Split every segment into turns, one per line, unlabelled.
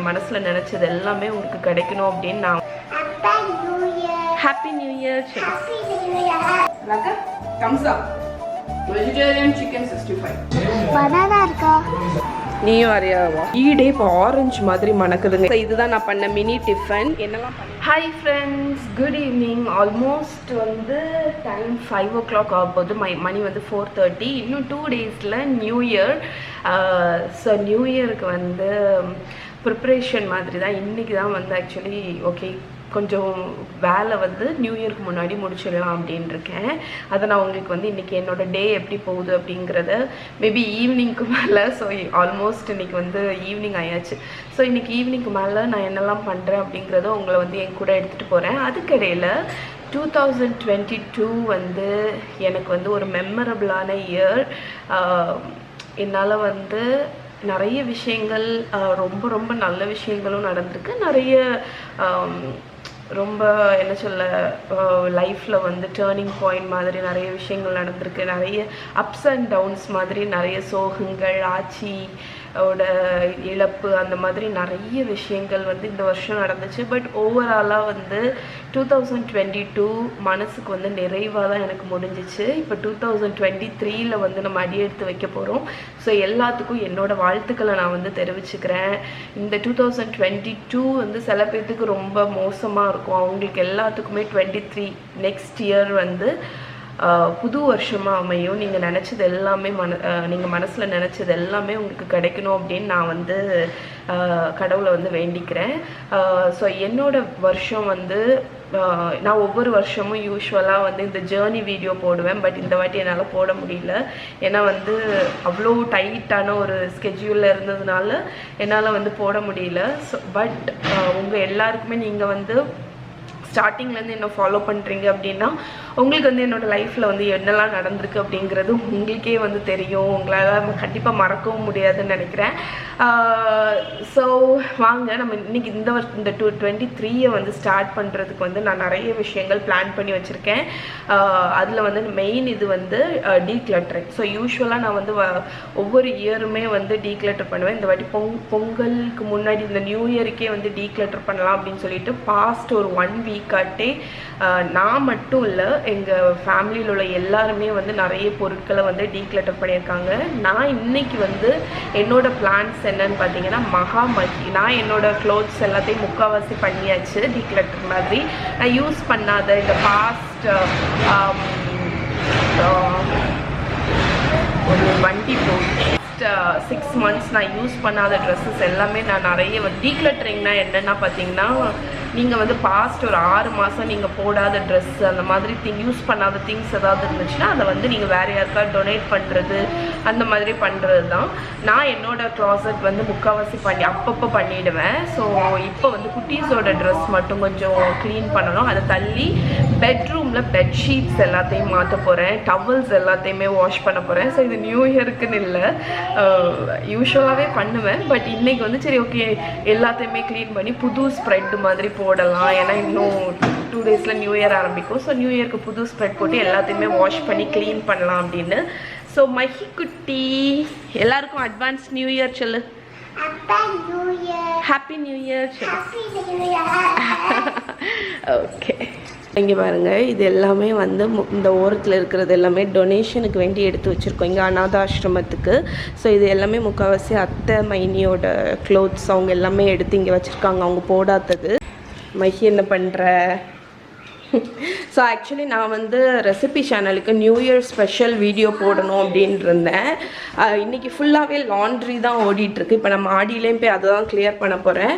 மனசில் நினச்சது எல்லாமே உங்களுக்கு கிடைக்கணும் அப்படின்னு நான் happy new year.
Vegetarian chicken 65
banana இருக்கா?
நீயும் அறியாவா? ஈடே இப்போ ஆரஞ்சு மாதிரி மணக்குதுங்க. இதுதான் நான் பண்ண மினி டிஃபன். என்னெல்லாம் hi friends, good evening. Almost வந்து டைம் 5 o'clock ஆகும்போது மணி வந்து 4:30. இன்னும் 2 daysல நியூ இயர். ஸோ நியூ இயருக்கு வந்து ப்ரிப்ரேஷன் மாதிரி தான். இன்றைக்கி தான் வந்து ஆக்சுவலி ஓகே கொஞ்சம் வேலை வந்து நியூ இயருக்கு முன்னாடி முடிச்சிடலாம் அப்படின்னு இருக்கேன். அதை நான் உங்களுக்கு வந்து இன்றைக்கி என்னோடய டே எப்படி போகுது அப்படிங்கிறத மேபி ஈவினிங்க்கு மேலே, ஸோ ஆல்மோஸ்ட் இன்றைக்கி வந்து ஈவினிங் ஆயாச்சு. ஸோ இன்றைக்கி ஈவினிங்க்கு மேலே நான் என்னெல்லாம் பண்ணுறேன் அப்படிங்கிறத உங்களை வந்து என் கூட எடுத்துகிட்டு போகிறேன். அதுக்கிடையில் 2022 வந்து எனக்கு வந்து ஒரு மெமரபிளான இயர். என்னால் வந்து நிறைய விஷயங்கள், ரொம்ப ரொம்ப நல்ல விஷயங்களும் நடந்திருக்கு. நிறைய ரொம்ப என்ன சொல்ல, லைஃப்பில் வந்து டேர்னிங் பாயிண்ட் மாதிரி நிறைய விஷயங்கள் நடந்திருக்கு. நிறைய அப்ஸ் அண்ட் டவுன்ஸ் மாதிரி, நிறைய சோகங்கள், ஆட்சியோட இழப்பு, அந்த மாதிரி நிறைய விஷயங்கள் வந்து இந்த வருஷம் நடந்துச்சு. பட் ஓவராலாக வந்து 2022 மனசுக்கு வந்து நிறைவாக தான் எனக்கு முடிஞ்சிச்சு. இப்போ 2023ல் வந்து நம்ம அடியெடுத்து வைக்க போகிறோம். ஸோ எல்லாத்துக்கும் என்னோடய வாழ்த்துக்களை நான் வந்து தெரிவிச்சுக்கிறேன். இந்த 2022 வந்து சில பேர்த்துக்கு ரொம்ப மோசமாக இருக்கும். அவங்களுக்கு எல்லாத்துக்குமே 23 நெக்ஸ்ட் இயர் வந்து புது வருஷமாக அமையும். நீங்கள் நினச்சது எல்லாமே நீங்கள் மனசில் நினச்சது எல்லாமே உங்களுக்கு கிடைக்கணும் அப்படின்னு நான் வந்து கடவுளை வந்து வேண்டிக்கிறேன். ஸோ என்னோடய வருஷம் வந்து நான் ஒவ்வொரு வருஷமும் யூஸ்வலாக வந்து இந்த ஜேர்னி வீடியோ போடுவேன். பட் இந்த வாட்டி என்னால் போட முடியல. ஏன்னா வந்து அவ்வளோ டைட்டான ஒரு ஸ்கெட்யூலில் இருந்ததுனால என்னால் வந்து போட முடியல. ஸோ பட் உங்கள் எல்லாருக்குமே நீங்கள் வந்து ஸ்டார்டிங்லேருந்து என்ன ஃபாலோ பண்ணுறீங்க அப்படின்னா உங்களுக்கு வந்து என்னோடய லைஃப்பில் வந்து என்னெல்லாம் நடந்திருக்கு அப்படிங்கிறது உங்களுக்கே வந்து தெரியும். உங்களால் கண்டிப்பாக மறக்கவும் முடியாதுன்னு நினைக்கிறேன். ஸோ வாங்க நம்ம இன்றைக்கி இந்த 2023 வந்து ஸ்டார்ட் பண்ணுறதுக்கு வந்து நான் நிறைய விஷயங்கள் பிளான் பண்ணி வச்சுருக்கேன். அதில் வந்து மெயின் இது வந்து டீக்ளட்டரிங். ஸோ யூஸ்வலாக நான் வந்து ஒவ்வொரு இயருமே வந்து டீக்ளட்டர் பண்ணுவேன். இந்த வாட்டி பொங்கலுக்கு முன்னாடி இந்த நியூ இயருக்கே வந்து டீக்ளட்டர் பண்ணலாம் அப்படின்னு சொல்லிட்டு பாஸ்ட் ஒரு 1 வீக்காட்டே நான் மட்டும் இல்லை, எங்கள் ஃபேமிலியில் உள்ள எல்லாருமே வந்து நிறைய பொருட்களை வந்து டீக்ளட்டர் பண்ணியிருக்காங்க. நான் இன்னைக்கு வந்து என்னோடய பிளான்ஸ் என்னன்னு பார்த்தீங்கன்னா நான் என்னோடய க்ளோத்ஸ் எல்லாத்தையும் முக்கால்வாசி பண்ணியாச்சு. டீக்ளட்டர் மாதிரி நான் யூஸ் பண்ணாத இந்த பாஸ்ட் ஒரு 6 months நான் யூஸ் பண்ணாத ட்ரெஸ்ஸஸ் எல்லாமே நான் நிறைய வந்து டீக்ளட்டரிங்னா என்னென்னா பார்த்தீங்கன்னா, நீங்கள் வந்து பாஸ்ட் ஒரு 6 மாதம் நீங்கள் போடாத ட்ரெஸ் அந்த மாதிரி யூஸ் பண்ணாத திங்ஸ் ஏதாவது இருந்துச்சுன்னா அதை வந்து நீங்கள் வேறு யாருக்காவது டொனேட் பண்ணுறது அந்த மாதிரி பண்ணுறது தான். நான் என்னோடய க்ளாசட் வந்து முக்கால்வாசி அப்பப்போ பண்ணிவிடுவேன். ஸோ இப்போ வந்து குட்டீஸோட ட்ரெஸ் மட்டும் கொஞ்சம் க்ளீன் பண்ணணும். அதை தள்ளி பெட்ரூமில் பெட்ஷீட்ஸ் எல்லாத்தையும் மாற்ற போகிறேன். டவல்ஸ் எல்லாத்தையுமே வாஷ் பண்ண போகிறேன். ஸோ இது நியூ இயருக்குன்னு இல்லை, யூஸ்வலாகவே பண்ணுவேன். பட் இன்றைக்கி வந்து சரி ஓகே எல்லாத்தையுமே க்ளீன் பண்ணி புது ஸ்ப்ரெட் மாதிரி போடலாம். ஏன்னா இன்னும் 2 daysல நியூ இயர் ஆரம்பிக்கும். ஸோ நியூ இயருக்கு புது ஸ்ப்ரெட் போட்டு எல்லாத்தையுமே வாஷ் பண்ணி க்ளீன் பண்ணலாம் அப்படின்னு. ஸோ மஹி குட்டி எல்லாருக்கும் அட்வான்ஸ் நியூ இயர் சொல்லு. ஹாப்பி நியூ இயர் சொல்லு. ஓகே, இங்கே பாருங்கள், இது எல்லாமே வந்து இந்த ஓரத்தில் இருக்கிறது எல்லாமே டொனேஷனுக்கு வேண்டி எடுத்து வச்சுருக்கோம் இங்கே அனாதாசிரமத்துக்கு. ஸோ இது எல்லாமே முக்கால்வாசி அத்தை மைனியோட க்ளோத்ஸ் அவங்க எல்லாமே எடுத்து இங்கே வச்சுருக்காங்க, அவங்க போடாதது. மஹி என்ன பண்ணுற? ஸோ ஆக்சுவலி நான் வந்து ரெசிபி சேனலுக்கு நியூ இயர் ஸ்பெஷல் வீடியோ போடணும் அப்படின்ட்டு இருந்தேன். இன்றைக்கி ஃபுல்லாகவே லாண்ட்ரி தான் ஓடிட்டுருக்கு. இப்போ நம்ம ஆடியிலையும் போய் அதை தான் கிளியர் பண்ண போகிறேன்.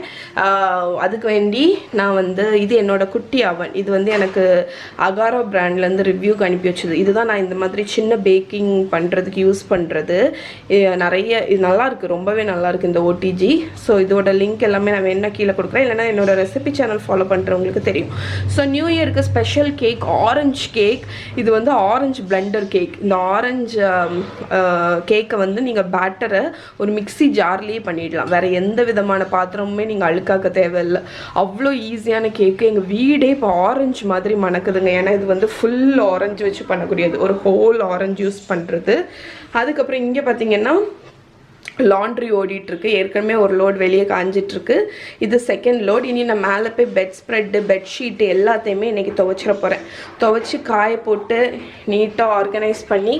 அதுக்கு வேண்டி நான் வந்து இது என்னோடய குட்டி அவன், இது வந்து எனக்கு அகாரோ பிராண்ட்லேருந்து ரிவ்யூக்கு அனுப்பி வச்சது. இதுதான் நான் இந்த மாதிரி சின்ன பேக்கிங் பண்ணுறதுக்கு யூஸ் பண்ணுறது. இது நல்லாயிருக்கு, ரொம்பவே நல்லாயிருக்கு இந்த ஓடிஜி. ஸோ இதோட லிங்க் எல்லாமே நான் வேணா கீழே கொடுக்குறேன், இல்லைனா என்னோடய ரெசிபி சேனல் ஃபாலோ பண்ணுறவங்களுக்கு தெரியும். ஸோ நியூ இயருக்கு ஸ்பெஷல் கேக் ஆரஞ்சு கேக். இது வந்து ஆரஞ்சு பிளெண்டர் கேக். இந்த ஆரஞ்சு கேக்கை வந்து நீங்கள் பேட்டரை ஒரு மிக்ஸி ஜார்லேயே பண்ணிடலாம். வேறு எந்த விதமான பாத்திரமுமே நீங்கள் அழுக்காக்க தேவையில்லை. அவ்வளோ ஈஸியான கேக்கு. எங்கள் வீடே இப்போ ஆரஞ்சு மாதிரி மணக்குதுங்க. ஏன்னா இது வந்து ஃபுல் ஆரஞ்சு வச்சு பண்ணக்கூடியது, ஒரு ஹோல் ஆரஞ்சு யூஸ் பண்ணுறது. அதுக்கப்புறம் இங்கே பார்த்தீங்கன்னா லாண்ட்ரி ஓடிட்டுருக்கு. ஏற்கனவே ஒரு லோட் வெளியே காஞ்சிட்ருக்கு. இது செகண்ட் லோட். இனி நான் மேலே போய் பெட் ஸ்ப்ரெட்டு பெட்ஷீட்டு எல்லாத்தையுமே இன்றைக்கி துவைச்சிட போகிறேன். துவைச்சி காய போட்டு நீட்டாக ஆர்கனைஸ் பண்ணி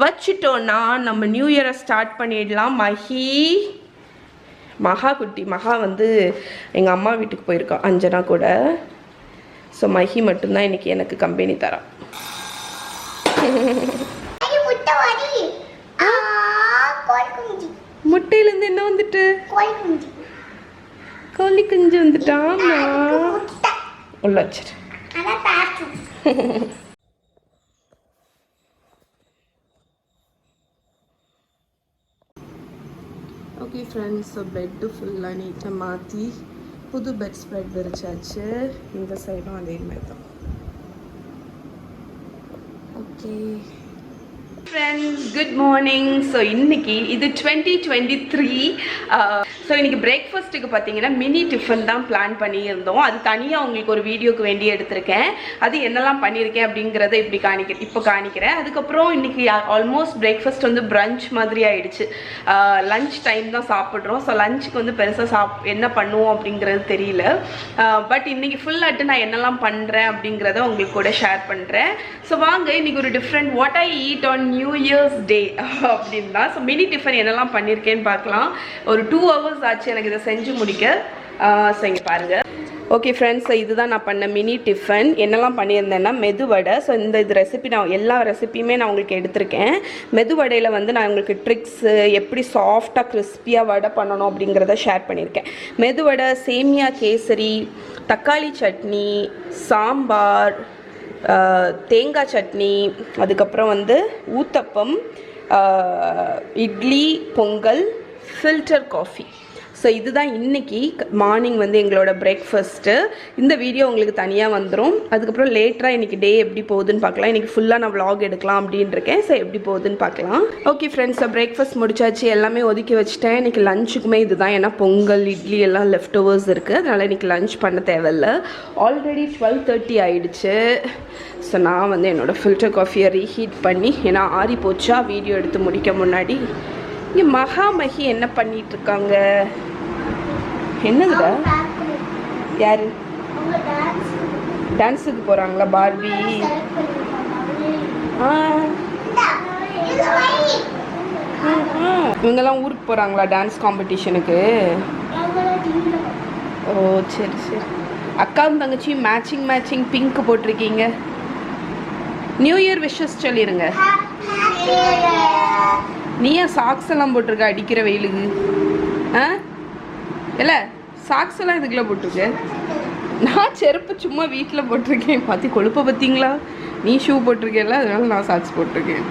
வச்சுட்டோன்னா நம்ம நியூ இயரை ஸ்டார்ட் பண்ணிடலாம். மகா குட்டி மகா வந்து எங்கள் அம்மா வீட்டுக்கு போயிருக்கா அஞ்சனா கூட. ஸோ மஹி மட்டும்தான் இன்றைக்கி எனக்கு கம்பெனி தரான். முட்டையிலேருந்து என்ன வந்துட்டு கோழி குஞ்சு வந்துட்டான். உள்ள வச்சிரு. ஓகே ஃப்ரெண்ட்ஸ், ஸோ பெட்டு ஃபுல்லாக நீட்டாக மாற்றி புது பெட் ஸ்ப்ரெட் விரிச்சாச்சு. இந்த சைடும் அதே மாதிரி தான். Okay friends, good morning. So இன்னைக்கு இது 2023. ஸோ இன்றைக்கி பிரேக்ஃபாஸ்ட்டுக்கு பார்த்தீங்கன்னா மினி டிஃபன் தான் பிளான் பண்ணியிருந்தோம். அது தனியாக உங்களுக்கு ஒரு வீடியோக்கு வேண்டி எடுத்திருக்கேன். அது என்னெல்லாம் பண்ணியிருக்கேன் அப்படிங்கிறத இப்போ காணிக்கிறேன். அதுக்கப்புறம் இன்றைக்கி ஆல்மோஸ்ட் பிரேக்ஃபாஸ்ட் வந்து பிரஞ்ச் மாதிரி ஆயிடுச்சு. லஞ்ச் டைம் தான் சாப்பிட்றோம். ஸோ லஞ்சுக்கு வந்து பெருசாக என்ன பண்ணுவோம் அப்படிங்கிறது தெரியல. பட் இன்றைக்கி ஃபுல்லாட்டு நான் என்னெல்லாம் பண்ணுறேன் அப்படிங்கிறத உங்களுக்கு கூட ஷேர் பண்ணுறேன். ஸோ வாங்க இன்றைக்கி ஒரு different what I eat on new year's day அப்படின்னா. ஸோ மினி டிஃபன் என்னெல்லாம் பண்ணியிருக்கேன்னு பார்க்கலாம். ஒரு 2 hours ஆச்சு எனக்கு இதை செஞ்சு முடிக்க. ஸோ இங்கே பாருங்கள். ஓகே ஃப்ரெண்ட்ஸ், இதுதான் நான் பண்ண மினி டிஃபன். என்னெல்லாம் பண்ணியிருந்தேன்னா மெதுவடை. ஸோ இந்த ரெசிபி நான் எல்லா ரெசிப்பியுமே நான் உங்களுக்கு எடுத்திருக்கேன். மெதுவடையில் வந்து நான் உங்களுக்கு ட்ரிக்ஸு எப்படி சாஃப்டாக கிறிஸ்பியாக வடை பண்ணணும் அப்படிங்கிறத ஷேர் பண்ணியிருக்கேன். மெதுவடை, சேமியா கேசரி, தக்காளி சட்னி, சாம்பார், தேங்காய் சட்னி, அதுக்கப்புறம் வந்து uttapam, idli, Pongal, filter coffee. So இதுதான் இன்றைக்கி மார்னிங் வந்து எங்களோட பிரேக்ஃபாஸ்ட்டு. இந்த வீடியோ உங்களுக்கு தனியாக வந்துடும். அதுக்கப்புறம் லேட்டராக இன்றைக்கி டே எப்படி போகுதுன்னு பார்க்கலாம். இன்றைக்கி ஃபுல்லாக நான் vlog எடுக்கலாம் அப்படின்னு இருக்கேன். ஸோ எப்படி போகுதுன்னு பார்க்கலாம். ஓகே ஃப்ரெண்ட்ஸ், பிரேக்ஃபாஸ்ட் முடிச்சாச்சு, எல்லாமே ஒதுக்கி வச்சுட்டேன். இன்றைக்கி லஞ்சுக்குமே இதுதான். ஏன்னா பொங்கல், இட்லி எல்லாம் லெஃப்ட் ஓவர்ஸ் இருக்குது. அதனால் இன்றைக்கி லஞ்ச் பண்ண தேவையில்லை. ஆல்ரெடி 12:30 ஆகிடுச்சு. ஸோ நான் வந்து என்னோடய ஃபில்டர் காஃபியை ரீஹீட் பண்ணி, ஏன்னா ஆறி போச்சா வீடியோ எடுத்து முடிக்க முன்னாடி. இங்கே மகி என்ன பண்ணிட்டு இருக்காங்க? என்னதுடா? யாரு டான்ஸுக்கு போகிறாங்களா? பார்பி. இவங்கெல்லாம் ஊருக்கு போகிறாங்களா டான்ஸ் காம்படிஷனுக்கு? ஓ சரி சரி. அக்காவும் தங்கச்சியும் மேட்சிங் பிங்க் போட்டிருக்கீங்க. நியூ இயர் விஷஸ் சொல்லிடுங்க. நீ ஏன் சாக்ஸ் எல்லாம் போட்டிருக்க அடிக்கிற வெயிலுக்கு? இல்லை சாக்ஸ் எல்லாம் இதுக்குள்ளே போட்டிருக்க. நான் செருப்பு சும்மா வீட்டில் போட்டிருக்கேன். பற்றி கொழுப்பை பார்த்தீங்களா? நீ ஷூ போட்டிருக்கேன்ல, அதனால நான் சாக்ஸ் போட்டிருக்கேன்.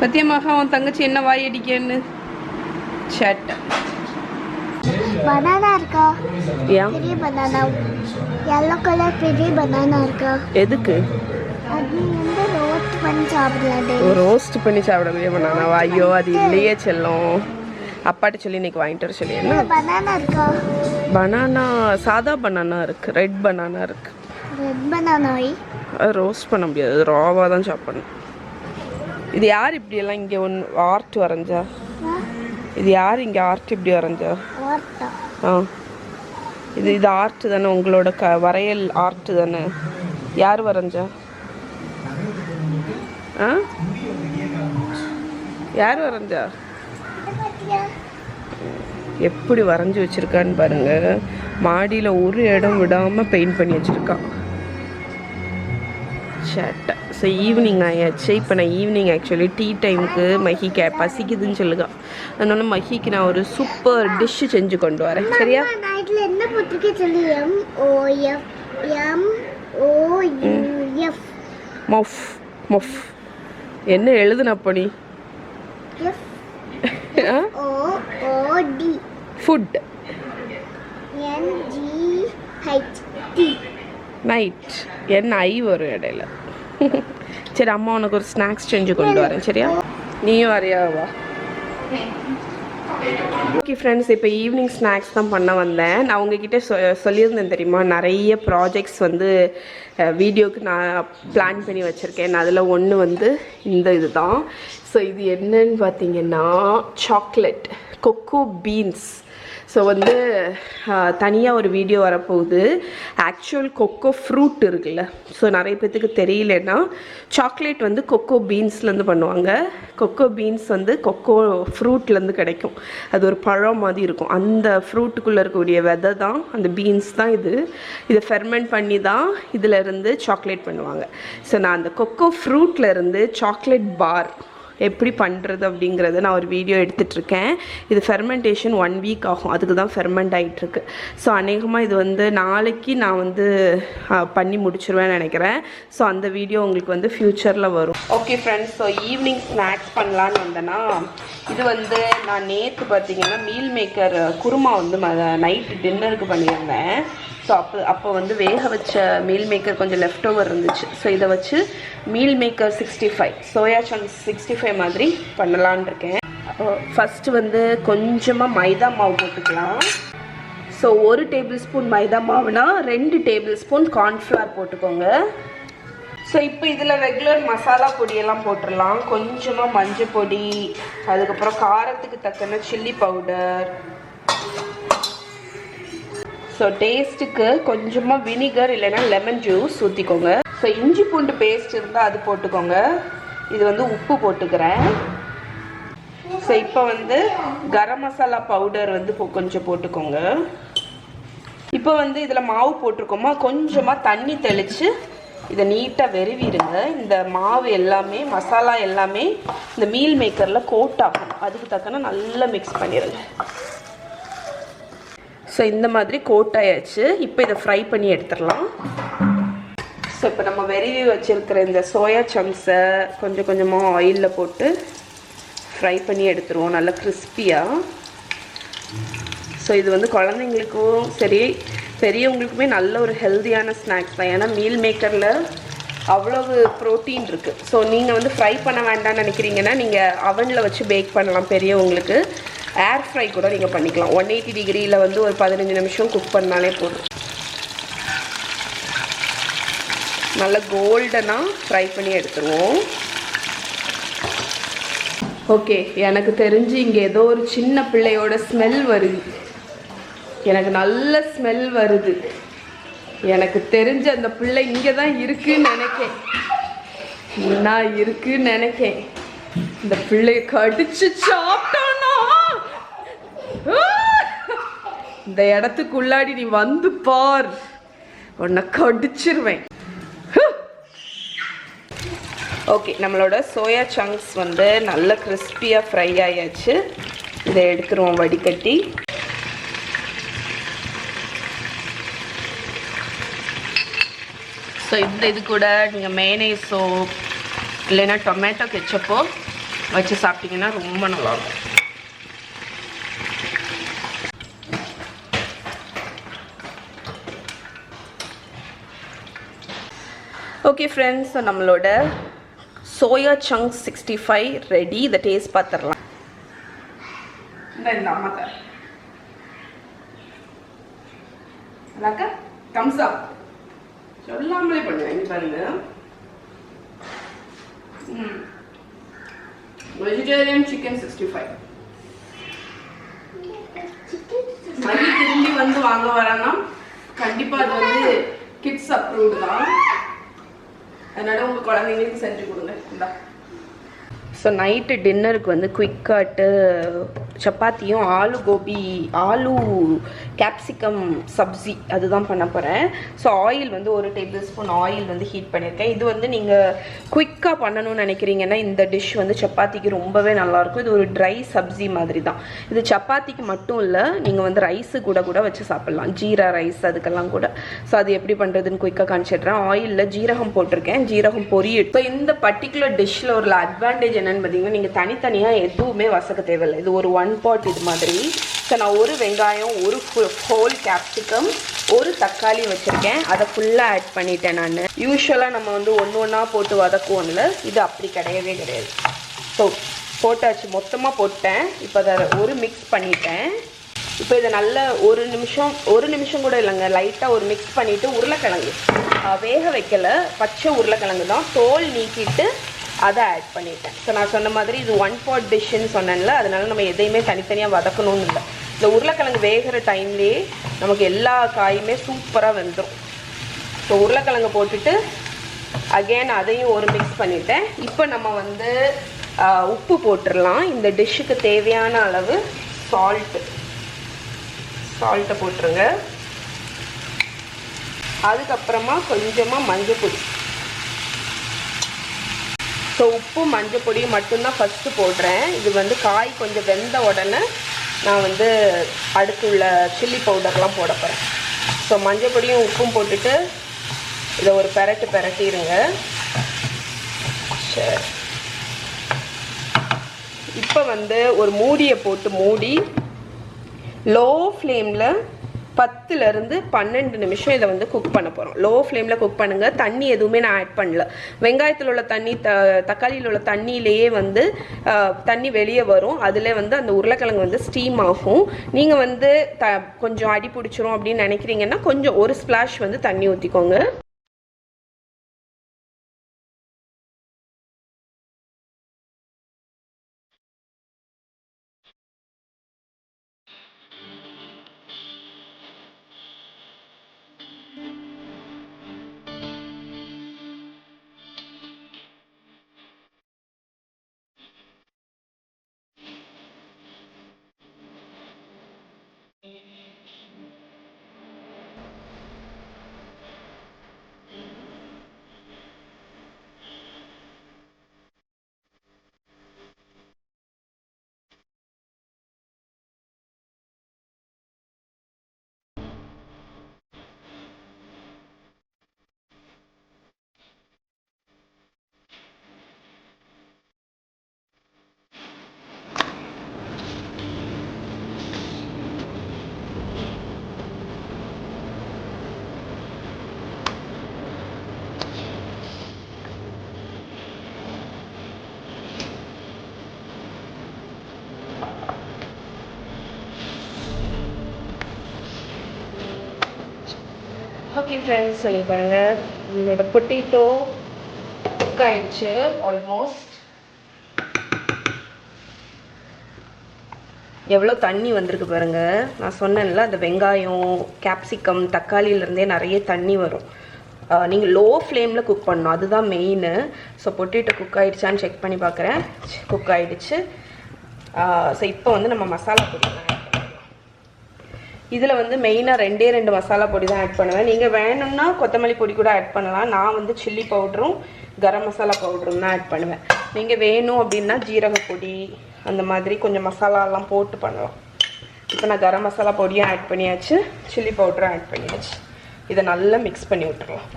பத்தியமாக அவன் தங்கச்சி என்ன வாய் அடிக்கன்னு சேட்டை.
பனானா இருக்கா?
ஏன்
பெரிய பனானா, yellow கலர் பெரிய பனானா இருக்கா?
எதுக்கு?
அது வந்து ரோஸ்ட் பண்ணி சாப்பிடலாம்.
ரோஸ்ட் பண்ணி சாப்பிடக்கூடிய பனானாவா? ஐயோ அது இல்லையே செல்லம். அப்பாட்ட சொல்லி இன்னைக்கு வாங்கிட்டு வர சொல்லி. என்ன
பனானா இருக்கா?
பனானா சாதா பனானா இருக்குது, ரெட் பனானா இருக்குது.
ரெட் பனானாவை
அது ரோஸ்ட் பண்ண முடியாது, ராவாக தான் சாப்பிடணும். இது யார் இப்படியெல்லாம் இங்கே ஆர்ட் வரைஞ்சா? இது யார் இங்கே ஆர்ட் இப்படி வரைஞ்சா? இது ஆர்ட் தானே? உங்களோட வரையல் ஆர்ட் தானே? யார் வரைஞ்சா? யார் வரைஞ்சா? எப்படி வரைஞ்சி வச்சுருக்கான்னு பாருங்கள். மாடியில் ஒரு இடம் விடாமல் பெயிண்ட் பண்ணி வச்சுருக்கான். சேட்டை. ஸோ ஈவினிங் ஆயாச்சு. இப்போ நான் ஈவினிங் ஆக்சுவலி டீ டைமுக்கு மஹிக்கு பசிக்குதுன்னு சொல்லுங்க. அதனால மஹிக்கு நான் ஒரு சூப்பர் டிஷ்ஷு செஞ்சு கொண்டு வரேன். சரியா?
என்ன போட்டிருக்கேன் சொல்லி?
மொஃப் மொஃப் என்ன எழுதுனப்போ நீ? ஃபுட் நைட் NI வரும் இடையில. சரி, அம்மா உனக்கு ஒரு ஸ்நாக்ஸ் செஞ்சு கொண்டு வரேன். சரியா? நீயும் வரையாவா? ஓகே ஃப்ரெண்ட்ஸ், இப்போ ஈவினிங் ஸ்நாக்ஸ் தான் பண்ண வந்தேன். நான் உங்ககிட்ட சொல்லியிருந்தேன் தெரியுமா, நிறைய ப்ராஜெக்ட்ஸ் வந்து வீடியோக்கு நான் பிளான் பண்ணி வச்சுருக்கேன். அதில் ஒன்று வந்து இது தான். ஸோ இது என்னன்னு பார்த்தீங்கன்னா சாக்லேட் கொக்கோ பீன்ஸ். ஸோ வந்து தனியாக ஒரு வீடியோ வரப்போகுது. ஆக்சுவல் கொக்கோ ஃப்ரூட் இருக்குல்ல, ஸோ நிறைய பேர்த்துக்கு தெரியலன்னா சாக்லேட் வந்து கொக்கோ பீன்ஸ்லேருந்து பண்ணுவாங்க. கொக்கோ பீன்ஸ் வந்து கொக்கோ ஃப்ரூட்லேருந்து கிடைக்கும். அது ஒரு பழம் மாதிரி இருக்கும். அந்த ஃப்ரூட்டுக்குள்ளே இருக்கக்கூடிய விதை தான், அந்த பீன்ஸ் தான் இதை ஃபெர்மெண்ட் பண்ணி தான் இதிலேருந்து சாக்லேட் பண்ணுவாங்க. ஸோ நான் அந்த கொக்கோ ஃப்ரூட்லேருந்து சாக்லேட் பார் எப்படி பண்ணுறது அப்படிங்கிறத நான் ஒரு வீடியோ எடுத்துகிட்ருக்கேன். இது ஃபெர்மெண்டேஷன் 1 வீக் ஆகும், அதுக்கு தான் ஃபெர்மெண்ட் ஆகிட்டுருக்கு. ஸோ அநேகமாக இது வந்து நாளைக்கு நான் வந்து பண்ணி முடிச்சிருவேன்னு நினைக்கிறேன். ஸோ அந்த வீடியோ உங்களுக்கு வந்து ஃப்யூச்சரில் வரும். Okay friends, so evening snacks பண்ணலான்னு வந்தேன்னா, இது வந்து நான் நேற்று பார்த்தீங்கன்னா மீல் மேக்கர் குருமா வந்து நைட்டு டின்னருக்கு பண்ணியிருந்தேன். ஸோ அப்போ வந்து வேக வச்ச மீல் மேக்கர் கொஞ்சம் லெஃப்ட் ஓவர் இருந்துச்சு. ஸோ இதை வச்சு மீல் மேக்கர் 65 சோயா சங்க்ஸ் 65 மாதிரி பண்ணலான் இருக்கேன். ஃபஸ்ட்டு வந்து கொஞ்சமாக மைதா மாவு போட்டுக்கலாம். ஸோ 1 டேபிள் ஸ்பூன் மைதா மாவுனா 2 டேபிள் ஸ்பூன் கார்ன்ஃப்ளவர் போட்டுக்கோங்க. ஸோ இப்போ இதில் ரெகுலர் மசாலா பொடியெல்லாம் போட்டுடலாம். கொஞ்சமாக மஞ்சள் பொடி, அதுக்கப்புறம் காரத்துக்கு தக்கன சில்லி பவுடர். ஸோ டேஸ்ட்டுக்கு கொஞ்சமாக வினிகர் இல்லைன்னா லெமன் ஜூஸ் ஊற்றிக்கோங்க. ஸோ இஞ்சி பூண்டு பேஸ்ட் இருந்தால் அது போட்டுக்கோங்க. இது வந்து உப்பு போட்டுக்கிறேன். ஸோ இப்போ வந்து கரம் மசாலா பவுடர் வந்து கொஞ்சம் போட்டுக்கோங்க. இப்போ வந்து இதில் மாவு போட்டிருக்கோமா, கொஞ்சமாக தண்ணி தெளித்து இதை நீட்டாக வெறுவிடுங்க. இந்த மாவு எல்லாமே, மசாலா எல்லாமே இந்த மீல் மேக்கரில் கோட் ஆகும். அதுக்கு தக்கன நல்லா மிக்ஸ் பண்ணிடுங்க. ஸோ இந்த மாதிரி கோட் ஆயாச்சு. இப்போ இதை ஃப்ரை பண்ணி எடுத்துடலாம். ஸோ இப்போ நம்ம வெறுவி வச்சுருக்கிற இந்த சோயா சங்க்ஸை கொஞ்சம் கொஞ்சமாக ஆயிலில் போட்டு ஃப்ரை பண்ணி எடுத்துருவோம், நல்லா கிறிஸ்பியாக. ஸோ இது வந்து குழந்தைங்களுக்கும் சரி பெரியவங்களுக்குமே நல்ல ஒரு ஹெல்த்தியான ஸ்நாக்ஸ் தான். ஏன்னா மீல் மேக்கரில் அவ்வளவு ப்ரோட்டீன் இருக்குது. ஸோ நீங்கள் வந்து ஃப்ரை பண்ண வேண்டாம்னு நினைக்கிறீங்கன்னா நீங்கள் அவனில் வச்சு பேக் பண்ணலாம். பெரியவங்களுக்கு ஏர் ஃப்ரை கூட நீங்கள் பண்ணிக்கலாம். 180 டிகிரியில் வந்து ஒரு 15 நிமிஷம் குக் பண்ணாலே போதும். நல்லா கோல்டனாக ஃப்ரை பண்ணி எடுத்துருவோம். ஓகே, எனக்கு தெரிஞ்சு இங்கே ஏதோ ஒரு சின்ன பிள்ளையோட ஸ்மெல் வருது. எனக்கு நல்ல ஸ்மெல் வருது. எனக்கு தெரிஞ்ச அந்த பிள்ளை இங்கே தான் இருக்குன்னு நினைக்கேன். நான் இருக்குன்னு நினைக்கேன். இந்த பிள்ளைய கடிச்சு சாப்பிட்டோன்னா இந்த இடத்துக்குள்ளாடி நீ வந்து பார், உன்னை கடிச்சிருவேன். ஓகே, நம்மளோட சோயா சங்க்ஸ் வந்து நல்ல கிறிஸ்பியாக ஃப்ரை ஆயாச்சு. இதை எடுத்துருவோம் வடிகட்டி. ஸோ இது கூட நீங்கள் மேனேஸோ இல்லைன்னா டொமேட்டோ கெச்சப்போ வச்சு சாப்பிட்டிங்கன்னா ரொம்ப நல்லாயிருக்கும். ஓகே ஃப்ரெண்ட்ஸ், ஸோ நம்மளோட சோயா சங்க்ஸ் 65 ரெடி. இதை டேஸ்ட் பார்த்துடலாம். இந்த அம்மா தர அக்கா தம்ஸ் அப் சொல்லாமலே பண்ணுவேன். பாருங்க, வெஜிடேரியன் சிக்கன் 65. மதி திரும்பி வந்து வாங்க வரானா கண்டிப்பாக அது வந்து கிட்ஸ் அப்ரூவ்டு தான். அதனால உங்கள் குழந்தைங்களுக்கு செஞ்சு கொடுங்க. இந்தா. ஸோ நைட்டு டின்னருக்கு வந்து குயிக்காட்டு சப்பாத்தியும் ஆலு கேப்சிகம் சப்ஜி அதுதான் பண்ண போகிறேன். ஸோ ஆயில் வந்து 1 டேபிள் ஸ்பூன் ஆயில் வந்து ஹீட் பண்ணியிருக்கேன். இது வந்து நீங்கள் குயிக்காக பண்ணணும்னு நினைக்கிறீங்கன்னா இந்த டிஷ் வந்து சப்பாத்திக்கு ரொம்பவே நல்லாயிருக்கும். இது ஒரு ட்ரை சப்ஜி மாதிரி தான். இது சப்பாத்திக்கு மட்டும் இல்லை, நீங்கள் வந்து ரைஸு கூட வச்சு சாப்பிட்லாம். ஜீரா ரைஸ் அதுக்கெல்லாம் கூட. ஸோ அது எப்படி பண்ணுறதுன்னு குயிக்காக காமிச்சிடுறேன். ஆயிலில் ஜீரகம் போட்டிருக்கேன், ஜீரகம் பொரியிட்டு. ஸோ இந்த பர்டிகுலர் டிஷ்ஷில் ஒரு அட்வான்டேஜ் என்னென்னு பார்த்தீங்கன்னா, நீங்கள் தனித்தனியாக எதுவுமே வசக்க தேவையில்லை. இது ஒரு 1 பாட் இது மாதிரி. ஸோ நான் 1 வெங்காயம், 1 ஹோல் கேப்சிகம், 1 தக்காளி வச்சுருக்கேன். அதை ஃபுல்லாக ஆட் பண்ணிட்டேன். நான் யூஸ்வலாக நம்ம வந்து ஒன்றா போட்டு வதக்குவோம்ல, இது அப்படி கிடையவே கிடையாது. ஸோ போட்டாச்சு, மொத்தமாக போட்டேன். இப்போ அதை ஒரு மிக்ஸ் பண்ணிட்டேன். இப்போ இதை நல்ல ஒரு நிமிஷம் கூட இல்லைங்க, லைட்டாக ஒரு மிக்ஸ் பண்ணிவிட்டு உருளைக்கிழங்கு வேக வைக்கலை, பச்சை உருளைக்கிழங்கு தான், தோல் நீக்கிட்டு அதை ஆட் பண்ணிட்டேன். ஸோ நான் சொன்ன மாதிரி இது 1 pot டிஷ்ஷுன்னு சொன்னேன்ல, அதனால நம்ம எதையுமே தனித்தனியாக வதக்கணும்னு இல்லை. இந்த உருளைக்கிழங்கு வேகிற டைம்லேயே நமக்கு எல்லா காயுமே சூப்பராக வெந்துடும். ஸோ உருளைக்கிழங்கு போட்டுட்டு அகெயின் அதையும் ஒரு மிக்ஸ் பண்ணிட்டேன். இப்போ நம்ம வந்து உப்பு போட்டுடலாம். இந்த டிஷ்ஷுக்கு தேவையான அளவு சால்ட்டை போட்டுருங்க. அதுக்கப்புறமா கொஞ்சமாக மஞ்சள் பொடி. ஸோ உப்பு மஞ்சள் பொடி மட்டும்தான் ஃபஸ்ட்டு போடுறேன். இது வந்து காய் கொஞ்சம் வெந்த உடனே நான் வந்து அடுத்துள்ள சில்லி பவுடர்லாம் போட போகிறேன். ஸோ மஞ்சள் பொடியும் உப்பும் போட்டுட்டு இதை ஒரு பெரட்டிடுங்க. சரி, இப்போ வந்து ஒரு மூடியை போட்டு மூடி லோ ஃப்ளேமில் 10லேருந்து 12 நிமிஷம் இதை வந்து குக் பண்ண போகிறோம். லோ ஃப்ளேமில் குக் பண்ணுங்கள். தண்ணி எதுவுமே நான் ஆட் பண்ணல. வெங்காயத்தில் உள்ள தண்ணி தக்காளியில் உள்ள தண்ணியிலேயே வந்து தண்ணி வெளியே வரும். அதில் வந்து அந்த உருளைக்கிழங்கு வந்து ஸ்டீம் ஆகும். நீங்கள் வந்து கொஞ்சம் அடி பிடிச்சிரும் அப்படின்னு நினைக்கிறீங்கன்னா கொஞ்சம் ஒரு ஸ்ப்ளாஷ் வந்து தண்ணி ஊற்றிக்கோங்க. ஓகே ஃப்ரெண்ட்ஸ், சொல்லி பாருங்கள், என்னோட பொட்டேட்டோ குக் ஆயிடுச்சு ஆல்மோஸ்ட். எவ்வளோ தண்ணி வந்திருக்கு பாருங்கள். நான் சொன்னேன்ல, அந்த வெங்காயம் கேப்சிகம் தக்காளியிலேருந்தே நிறைய தண்ணி வரும். நீங்கள் லோ ஃப்ளேமில் குக் பண்ணணும், அதுதான் மெயின். ஸோ பொட்டேட்டோ குக் ஆகிடுச்சான்னு செக் பண்ணி பார்க்குறேன். குக் ஆகிடுச்சு. ஸோ இப்போ வந்து நம்ம மசாலா பொடி இதில் வந்து மெயினாக 2 மசாலா பொடி தான் ஆட் பண்ணுவேன். நீங்கள் வேணும்னா கொத்தமல்லி பொடி கூட ஆட் பண்ணலாம். நான் வந்து சில்லி பவுடரும் கரம் மசாலா பவுடரும் தான் ஆட் பண்ணுவேன். நீங்கள் வேணும் அப்படின்னா ஜீரக பொடி அந்த மாதிரி கொஞ்சம் மசாலாலாம் போட்டு பண்ணலாம். இப்போ நான் கரம் மசாலா பொடியும் ஆட் பண்ணியாச்சு, சில்லி பவுடரும் ஆட் பண்ணியாச்சு. இதை நல்லா மிக்ஸ் பண்ணி விட்டுறலாம்.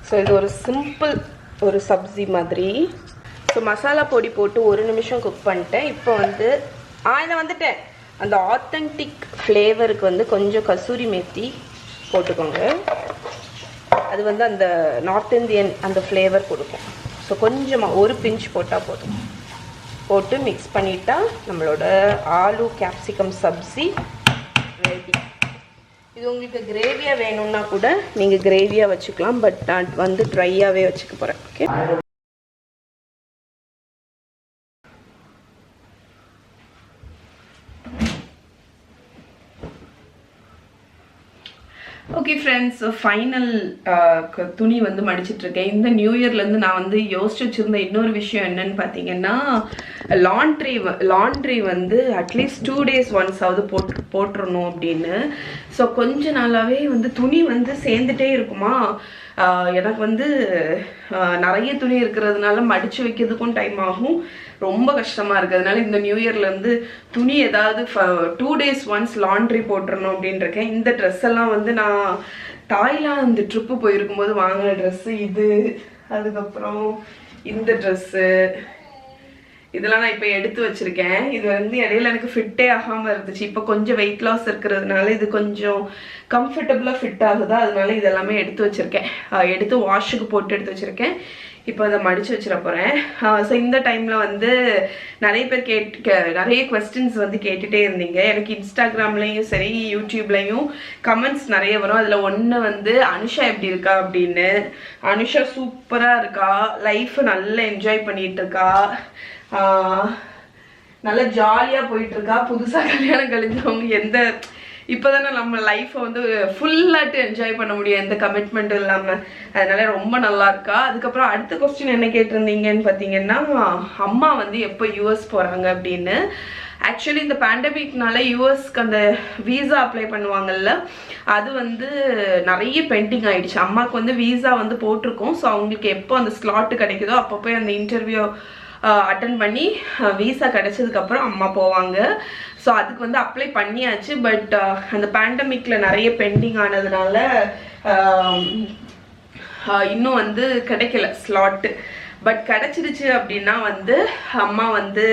ஸோ இது ஒரு சிம்பிள் ஒரு சப்ஜி மாதிரி. ஸோ மசாலா பொடி போட்டு 1 நிமிஷம் குக் பண்ணிட்டேன். இப்போ வந்து இதை வந்துட்டேன். அந்த ஆத்தென்டிக் ஃப்ளேவருக்கு வந்து கொஞ்சம் கசூரி மேத்தி போட்டுக்கோங்க. அது வந்து அந்த நார்த் இந்தியன் அந்த ஃப்ளேவர் கொடுக்கும். ஸோ கொஞ்சமாக ஒரு பிஞ்ச் போட்டால் போதும். போட்டு மிக்ஸ் பண்ணிட்டா நம்மளோட ஆலு கேப்சிகம் சப்ஜி ரெடி. இது உங்களுக்கு கிரேவியாக வேணும்னா கூட நீங்கள் கிரேவியாக வச்சுக்கலாம். பட் நான் வந்து ட்ரையாகவே வச்சுக்க போகிறேன். ஓகே, ஓகே ஃப்ரெண்ட்ஸ், ஃபைனல் துணி வந்து மடிச்சிட்ருக்கேன். இந்த நியூ இயர்லேருந்து நான் வந்து யோசிச்சு வச்சுருந்த இன்னொரு விஷயம் என்னன்னு பார்த்தீங்கன்னா, லாண்ட்ரி வந்து அட்லீஸ்ட் 2 days ஒன்ஸாவது போட்டுறணும் அப்படின்னு. ஸோ கொஞ்ச நாளாகவே வந்து துணி வந்து சேர்ந்துட்டே இருக்குமா. எனக்கு வந்து நிறைய துணி இருக்கிறதுனால மடித்து வைக்கிறதுக்கும் டைம் ஆகும், ரொம்ப கஷ்டமாக இருக்குது. அதனால இந்த நியூ இயர்லேருந்து துணி ஏதாவது 2 days ஒன்ஸ் லாண்ட்ரி போட்டுறணும் அப்படின்னு இருக்கேன். இந்த ட்ரெஸ் எல்லாம் வந்து நான் தாய்லாந்து ட்ரிப்பு போயிருக்கும்போது வாங்கின ட்ரெஸ்ஸு இது. அதுக்கப்புறம் இந்த ட்ரெஸ்ஸு இதெல்லாம் நான் இப்போ எடுத்து வச்சுருக்கேன். இது வந்து இடையில எனக்கு ஃபிட்டே ஆகாமல் இருந்துச்சு. இப்போ கொஞ்சம் வெயிட் லாஸ் இருக்கிறதுனால இது கொஞ்சம் கம்ஃபர்டபுளாக ஃபிட் ஆகுதா, அதனால இதெல்லாமே எடுத்து வச்சுருக்கேன். எடுத்து வாஷுக்கு போட்டு எடுத்து வச்சுருக்கேன். இப்போ அதை மடிச்சு வச்சிட போகிறேன். ஸோ இந்த டைமில் வந்து நிறைய பேர் நிறைய கொஸ்டின்ஸ் வந்து கேட்டுகிட்டே இருந்தீங்க. எனக்கு இன்ஸ்டாகிராம்லேயும் சரி யூடியூப்லேயும் கமெண்ட்ஸ் நிறைய வரும். அதில் ஒன்று வந்து அனுஷா எப்படி இருக்கா அப்படின்னு. அனுஷா சூப்பராக இருக்கா, லைஃப் நல்லா என்ஜாய் பண்ணிட்டு இருக்கா, நல்லா ஜாலியாக போயிட்டுருக்கா. புதுசாக கல்யாணம் கழிஞ்சவங்க இப்போதானே நம்ம லைஃப்பை வந்து ஃபுல்லாட்டு என்ஜாய் பண்ண முடியும், எந்த கமிட்மெண்ட்டும் இல்லாமல். அதனால ரொம்ப நல்லா இருக்கா. அதுக்கப்புறம் அடுத்த கொஸ்டின் என்ன கேட்டிருந்தீங்கன்னு பார்த்தீங்கன்னா, அம்மா வந்து எப்போ யூஎஸ் போகிறாங்க அப்படின்னு. ஆக்சுவலி இந்த பேண்டமிக்னால யூஎஸ்க்கு அந்த வீசா அப்ளை பண்ணுவாங்கல்ல, அது வந்து நிறைய பெண்டிங் ஆயிடுச்சு. அம்மாவுக்கு வந்து வீசா வந்து போட்டிருக்கோம். ஸோ அவங்களுக்கு எப்போ அந்த ஸ்லாட்டு கிடைக்குதோ அப்போ போய் அந்த இன்டர்வியூ அட்டன் பண்ணி வீசா கிடைச்சதுக்கப்புறம் அம்மா போவாங்க. ஸோ அதுக்கு வந்து அப்ளை பண்ணியாச்சு. பட் அந்த பேண்டமிக்கில் நிறைய பெண்டிங் ஆனதுனால இன்னும் வந்து கிடைக்கல ஸ்லாட்டு. பட் கிடைச்சிருச்சு அப்படின்னா வந்து அம்மா வந்து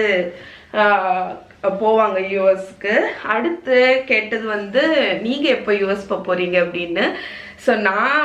போவாங்க யூஎஸ்க்கு. அடுத்து கேட்டது வந்து நீங்கள் எப்போ யூஎஸ் போகிறீங்க அப்படின்னு. ஸோ நான்